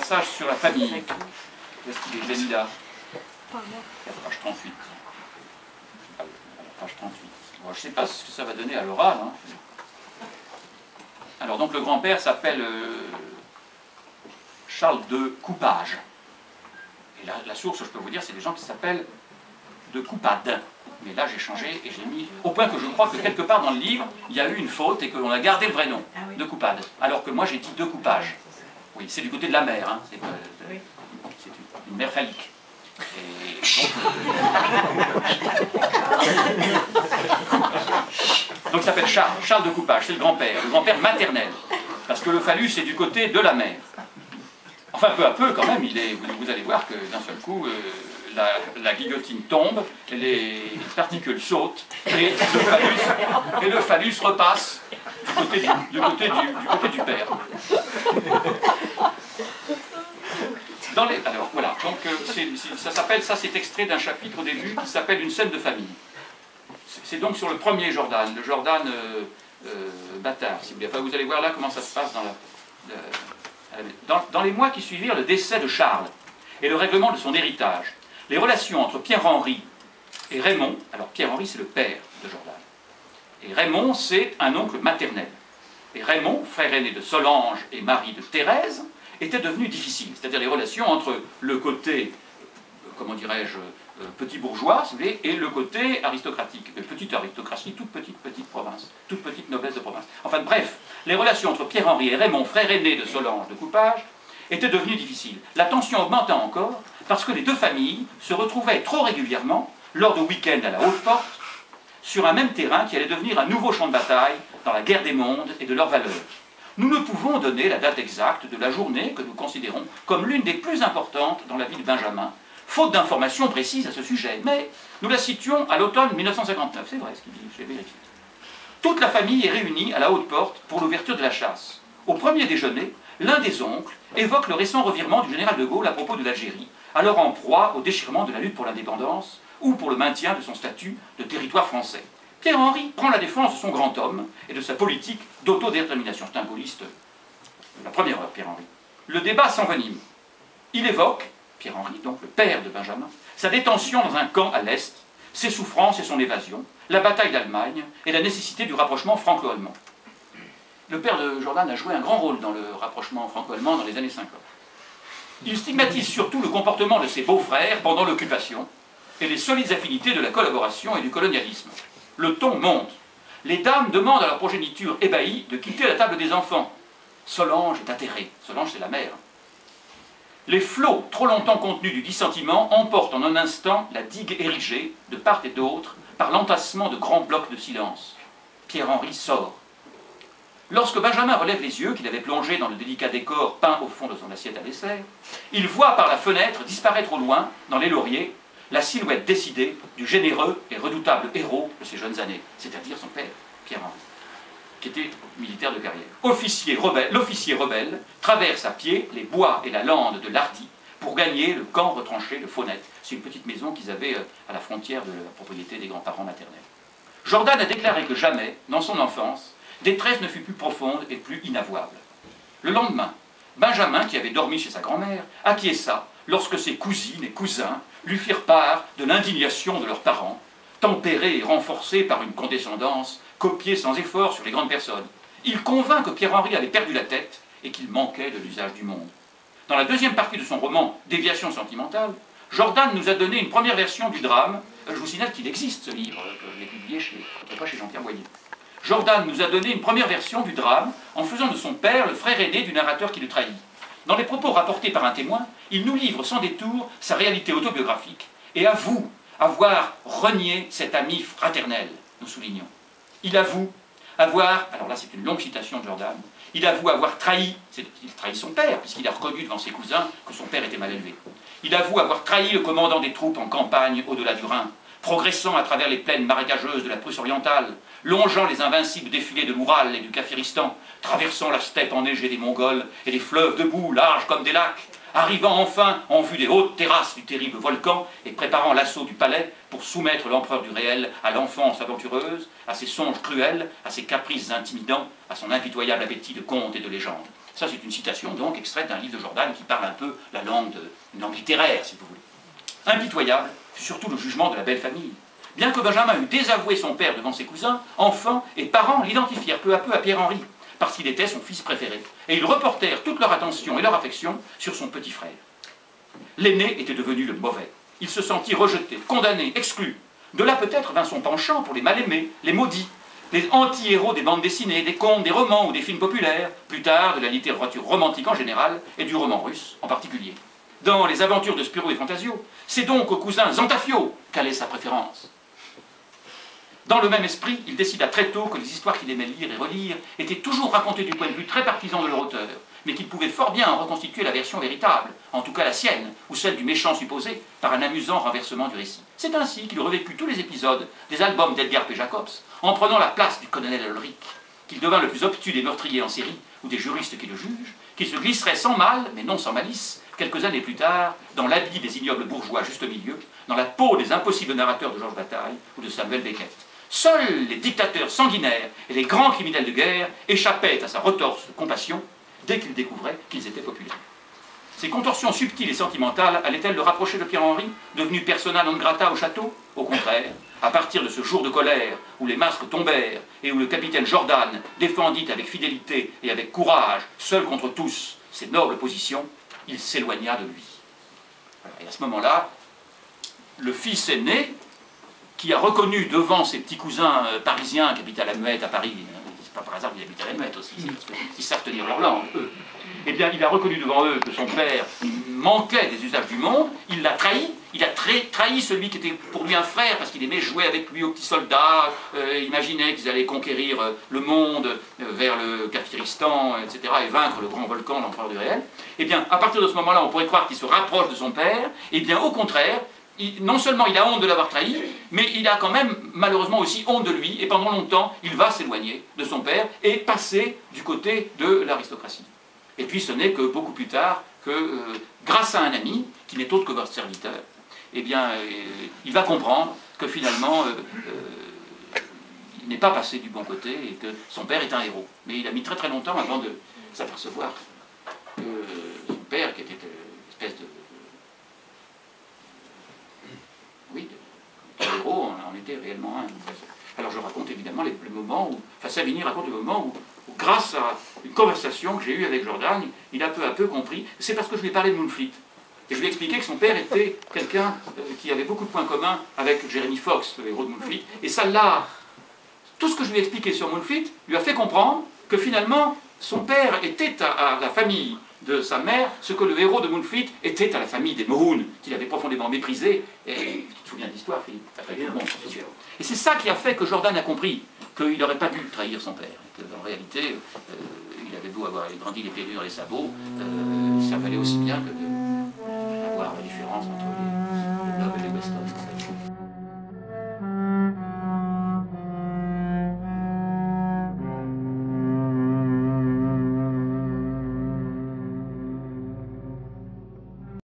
passage sur la famille. Qu'est-ce qu'il est, Jamila? La page 38. La page 38. Bon, je ne sais pas ce que ça va donner à l'oral. Hein. Alors, donc, le grand-père s'appelle Charles de Coupage. Et la source, je peux vous dire, c'est des gens qui s'appellent de Coupade. Mais là, j'ai changé et j'ai mis... Au point que je crois que quelque part dans le livre, il y a eu une faute et qu'on a gardé le vrai nom, de Coupade. Alors que moi, j'ai dit de Coupage. Oui, c'est du côté de la mer. Hein. C'est une mer phallique. Et donc il s'appelle Charles de Coupage, c'est le grand-père maternel. Parce que le phallus est du côté de la mer. Enfin, peu à peu, quand même, vous allez voir que d'un seul coup, la guillotine tombe, les particules sautent, et le phallus repasse du côté du père. Alors voilà, donc ça c'est extrait d'un chapitre au début qui s'appelle Une scène de famille. C'est donc sur le premier Jordan, le Jordan bâtard, si vous voulez. Enfin, vous allez voir là comment ça se passe dans les mois qui suivirent le décès de Charles et le règlement de son héritage. Les relations entre Pierre-Henri et Raymond, alors Pierre-Henri c'est le père de Jordan, et Raymond c'est un oncle maternel. Et Raymond, frère aîné de Solange et mari de Thérèse, était devenu difficile. C'est-à-dire les relations entre le côté, comment dirais-je, petit bourgeois, si vous voulez, et le côté aristocratique. Petite aristocratie, toute petite province, toute petite noblesse de province. Enfin bref, les relations entre Pierre-Henri et Raymond, frère aîné de Solange de Coupage, étaient devenues difficiles. La tension augmenta encore parce que les deux familles se retrouvaient trop régulièrement, lors de week-ends à la Haute-Porte, sur un même terrain qui allait devenir un nouveau champ de bataille dans la guerre des mondes et de leurs valeurs. Nous ne pouvons donner la date exacte de la journée que nous considérons comme l'une des plus importantes dans la vie de Benjamin, faute d'informations précises à ce sujet, mais nous la situons à l'automne 1959, c'est vrai ce qu'il dit, j'ai vérifié. Toute la famille est réunie à la Haute-Porte pour l'ouverture de la chasse. Au premier déjeuner, l'un des oncles évoque le récent revirement du général de Gaulle à propos de l'Algérie, alors en proie au déchirement de la lutte pour l'indépendance ou pour le maintien de son statut de territoire français. Pierre-Henri prend la défense de son grand homme et de sa politique d'autodétermination. C'est un gaulliste de la première heure, Pierre-Henri. Le débat s'envenime. Il évoque, Pierre-Henri, donc le père de Benjamin, sa détention dans un camp à l'Est, ses souffrances et son évasion, la bataille d'Allemagne et la nécessité du rapprochement franco-allemand. Le père de Jordan a joué un grand rôle dans le rapprochement franco-allemand dans les années 50. Il stigmatise surtout le comportement de ses beaux-frères pendant l'occupation et les solides affinités de la collaboration et du colonialisme. Le ton monte. Les dames demandent à leur progéniture ébahie de quitter la table des enfants. Solange est atterrée. Solange, c'est la mère. Les flots trop longtemps contenus du dissentiment emportent en un instant la digue érigée, de part et d'autre, par l'entassement de grands blocs de silence. Pierre-Henri sort. Lorsque Benjamin relève les yeux, qu'il avait plongés dans le délicat décor peint au fond de son assiette à dessert, il voit par la fenêtre disparaître au loin, dans les lauriers, la silhouette décidée du généreux et redoutable héros de ses jeunes années, c'est-à-dire son père, Pierre-Henri, qui était militaire de carrière. L'officier rebelle traverse à pied les bois et la lande de l'Hardy pour gagner le camp retranché de Faunette. C'est une petite maison qu'ils avaient à la frontière de la propriété des grands-parents maternels. Jordan a déclaré que jamais, dans son enfance, détresse ne fut plus profonde et plus inavouable. Le lendemain, Benjamin, qui avait dormi chez sa grand-mère, acquiesça lorsque ses cousines et cousins lui firent part de l'indignation de leurs parents, tempérée et renforcée par une condescendance copiée sans effort sur les grandes personnes. Il convint que Pierre-Henri avait perdu la tête et qu'il manquait de l'usage du monde. Dans la deuxième partie de son roman « Déviation sentimentale », Jordan nous a donné une première version du drame. Je vous signale qu'il existe ce livre, que je l'ai publié chez Jean-Pierre Boyer. Jordan nous a donné une première version du drame en faisant de son père le frère aîné du narrateur qui le trahit. Dans les propos rapportés par un témoin, il nous livre sans détour sa réalité autobiographique et avoue avoir renié cet ami fraternel, nous soulignons. Il avoue avoir, alors là c'est une longue citation de Jordan, il avoue avoir trahi, il trahit son père, puisqu'il a reconnu devant ses cousins que son père était mal élevé. Il avoue avoir trahi le commandant des troupes en campagne au-delà du Rhin, progressant à travers les plaines marécageuses de la Prusse orientale, longeant les invincibles défilés de l'Oural et du Kafiristan, traversant la steppe enneigée des Mongols et les fleuves de boue larges comme des lacs, arrivant enfin en vue des hautes terrasses du terrible volcan et préparant l'assaut du palais pour soumettre l'empereur du réel à l'enfance aventureuse, à ses songes cruels, à ses caprices intimidants, à son impitoyable appétit de contes et de légendes. Ça, c'est une citation, donc, extraite d'un livre de Jordan qui parle un peu une langue littéraire, si vous voulez. Impitoyable fut surtout le jugement de la belle famille. Bien que Benjamin eût désavoué son père devant ses cousins, enfants et parents l'identifièrent peu à peu à Pierre-Henri, parce qu'il était son fils préféré, et ils reportèrent toute leur attention et leur affection sur son petit frère. L'aîné était devenu le mauvais. Il se sentit rejeté, condamné, exclu. De là peut-être vint son penchant pour les mal-aimés, les maudits, les anti-héros des bandes dessinées, des contes, des romans ou des films populaires, plus tard de la littérature romantique en général et du roman russe en particulier. Dans les aventures de Spirou et Fantasio, c'est donc au cousin Zantafio qu'allait sa préférence. Dans le même esprit, il décida très tôt que les histoires qu'il aimait lire et relire étaient toujours racontées du point de vue très partisan de leur auteur, mais qu'il pouvait fort bien en reconstituer la version véritable, en tout cas la sienne, ou celle du méchant supposé, par un amusant renversement du récit. C'est ainsi qu'il revécut tous les épisodes des albums d'Edgar P. Jacobs, en prenant la place du colonel Ulrich, qu'il devint le plus obtus des meurtriers en série, ou des juristes qui le jugent, qu'il se glisserait sans mal, mais non sans malice, quelques années plus tard, dans l'habit des ignobles bourgeois juste milieu, dans la peau des impossibles narrateurs de Georges Bataille ou de Samuel Beckett. Seuls les dictateurs sanguinaires et les grands criminels de guerre échappaient à sa retorse de compassion dès qu'ils découvraient qu'ils étaient populaires. Ces contorsions subtiles et sentimentales allaient-elles le rapprocher de Pierre-Henri, devenu persona non grata au château? Au contraire, à partir de ce jour de colère où les masques tombèrent et où le capitaine Jordan défendit avec fidélité et avec courage, seul contre tous, ses nobles positions, il s'éloigna de lui. Voilà. Et à ce moment-là, le fils aîné, qui a reconnu devant ses petits cousins parisiens qui habitent à la Muette à Paris, c'est pas par hasard qu'ils habitent à la Muette aussi, c'est parce qu'ils savent tenir leur langue, eux. Eh bien, il a reconnu devant eux que son père manquait des usages du monde, il l'a trahi, il a trahi celui qui était pour lui un frère, parce qu'il aimait jouer avec lui aux petits soldats, imaginait qu'ils allaient conquérir le monde vers le Kafiristan, etc., et vaincre le grand volcan, l'empereur du réel. Eh bien, à partir de ce moment-là, on pourrait croire qu'il se rapproche de son père, eh bien, au contraire, non seulement il a honte de l'avoir trahi, mais il a quand même malheureusement aussi honte de lui, et pendant longtemps, il va s'éloigner de son père et passer du côté de l'aristocratie. Et puis ce n'est que beaucoup plus tard que, grâce à un ami, qui n'est autre que votre serviteur, eh bien, il va comprendre que finalement, il n'est pas passé du bon côté et que son père est un héros. Mais il a mis très très longtemps avant de s'apercevoir que son père, qui était une espèce de... Oui, de héros, en était réellement un. Alors je raconte évidemment le moment où... Enfin, Savigny raconte le moment où, grâce à une conversation que j'ai eue avec Jordan, il a peu à peu compris. C'est parce que je lui ai parlé de Moonfleet. Et je lui ai expliqué que son père était quelqu'un qui avait beaucoup de points communs avec Jeremy Fox, le héros de Moonfleet. Et ça l'a... Tout ce que je lui ai expliqué sur Moonfleet lui a fait comprendre que finalement, son père était à la famille de sa mère ce que le héros de Moonfleet était à la famille des Mohun, qu'il avait profondément méprisé. Et tu te souviens de l'histoire, Philippe? Bon, c'est sûr. Et c'est ça qui a fait que Jordan a compris qu'il n'aurait pas dû trahir son père. En réalité, il avait beau avoir grandi les pieds durs et les sabots, ça valait aussi bien que